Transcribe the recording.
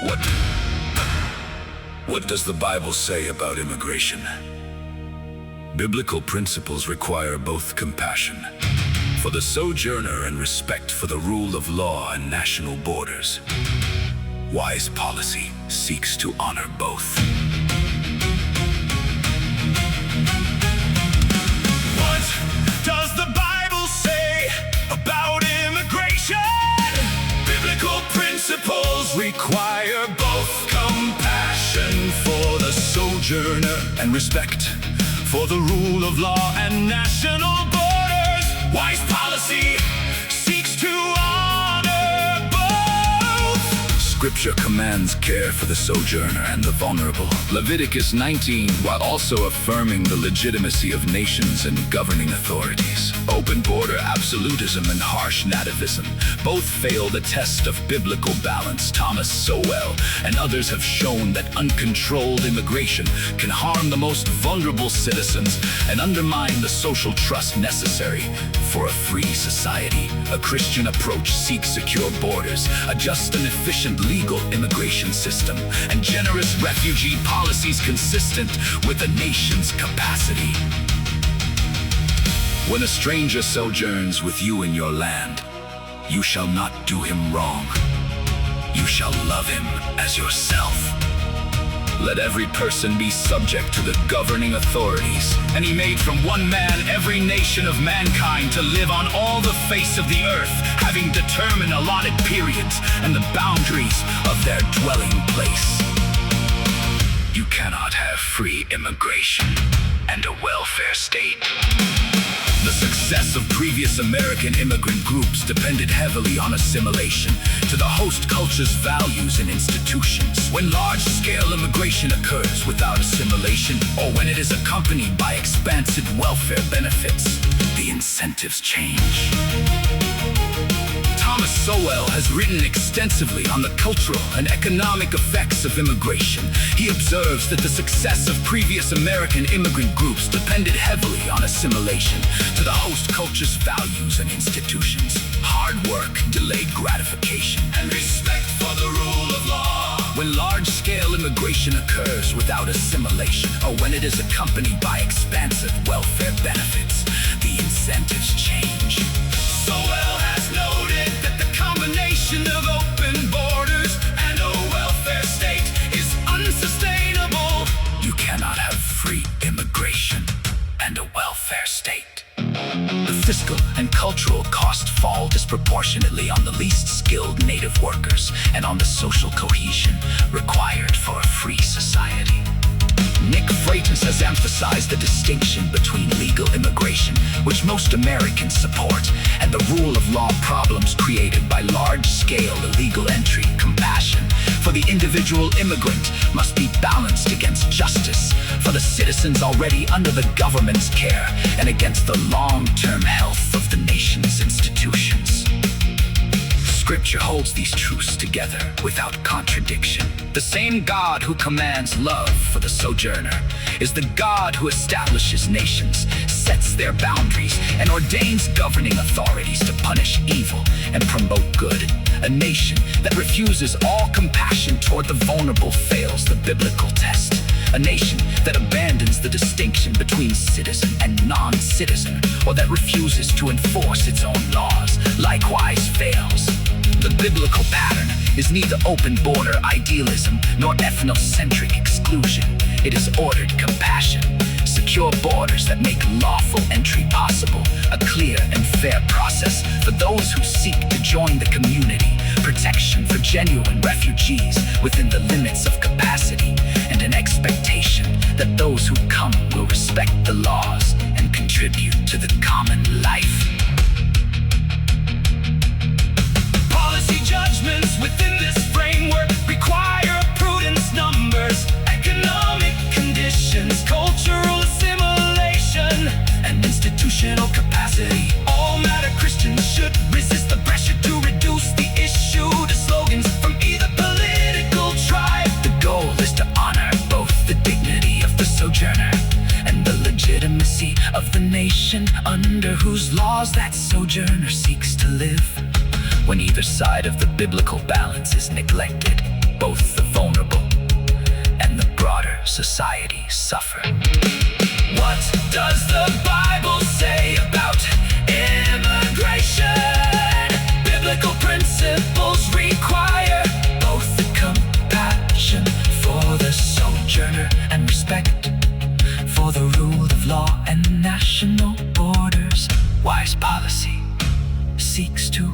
What? What does the Bible say about immigration? Biblical principles require both compassion for the sojourner and respect for the rule of law and national borders. Wise policy seeks to honor both. What does the Bible say about immigration? Biblical principles require both compassion for the sojourner and respect for the rule of law and national borders. Wise policy seeks to honor both. Scripture commands care for the sojourner and the vulnerable. Leviticus 19, while also affirming the legitimacy of nations and governing authorities. Open border absolutism and harsh nativism both fail the test of biblical balance. Thomas Sowell and others have shown that uncontrolled immigration can harm the most vulnerable citizens and undermine the social trust necessary for a free society. A Christian approach seeks secure borders, a just and efficient legal immigration system, and generous refugee policies consistent with a nation's capacity. When a stranger sojourns with you in your land, you shall not do him wrong. You shall love him as yourself. Let every person be subject to the governing authorities. And he made from one man every nation of mankind to live on all the face of the earth, having determined allotted periods and the boundaries of their dwelling place. You cannot have free immigration and a welfare state. The success of previous American immigrant groups depended heavily on assimilation to the host culture's values and institutions. When large-scale immigration occurs without assimilation, or when it is accompanied by expansive welfare benefits, the incentives change. Thomas Sowell has written extensively on the cultural and economic effects of immigration. He observes that the success of previous American immigrant groups depended heavily on assimilation to the host culture's values and institutions. Hard work, delayed gratification, and respect for the rule of law. When large-scale immigration occurs without assimilation, or when it is accompanied by expansive welfare benefits, the incentives change. Sowell has noted that the combination of open borders and a welfare state is unsustainable. You cannot have free immigration and a welfare state. The fiscal and cultural costs fall disproportionately on the least skilled native workers and on the social cohesion required for a free society. Nick Freitas has emphasized the distinction between legal immigration, which most Americans support, and the rule of law problems created by large-scale illegal entry. Compassion for the individual immigrant must be balanced against justice for the citizens already under the government's care and against the long-term health of the nation's institutions. Scripture holds these truths together without contradiction. The same God who commands love for the sojourner is the God who establishes nations, sets their boundaries, and ordains governing authorities to punish evil and promote good. A nation that refuses all compassion toward the vulnerable fails the biblical test. A nation that abandons the distinction between citizen and non-citizen, or that refuses to enforce its own laws, likewise fails. The biblical pattern is neither open border idealism nor ethnocentric exclusion. It is ordered compassion, secure borders that make lawful entry possible, a clear and fair process for those who seek to join the community, protection for genuine refugees within the limits of capacity, and an expectation that those who come will respect the laws and contribute to the common life. Judgments within this framework require prudence, numbers, economic conditions, cultural assimilation, and institutional capacity. All matter Christians should resist the pressure to reduce the issue to slogans from either political tribe. The goal is to honor both the dignity of the sojourner and the legitimacy of the nation under whose laws that sojourner seeks to live. When either side of the biblical balance is neglected, both the vulnerable and the broader society suffer. What does the Bible say about immigration? Biblical principles require Both the compassion for the sojourner and respect for the rule of law and national borders. Wise policy seeks to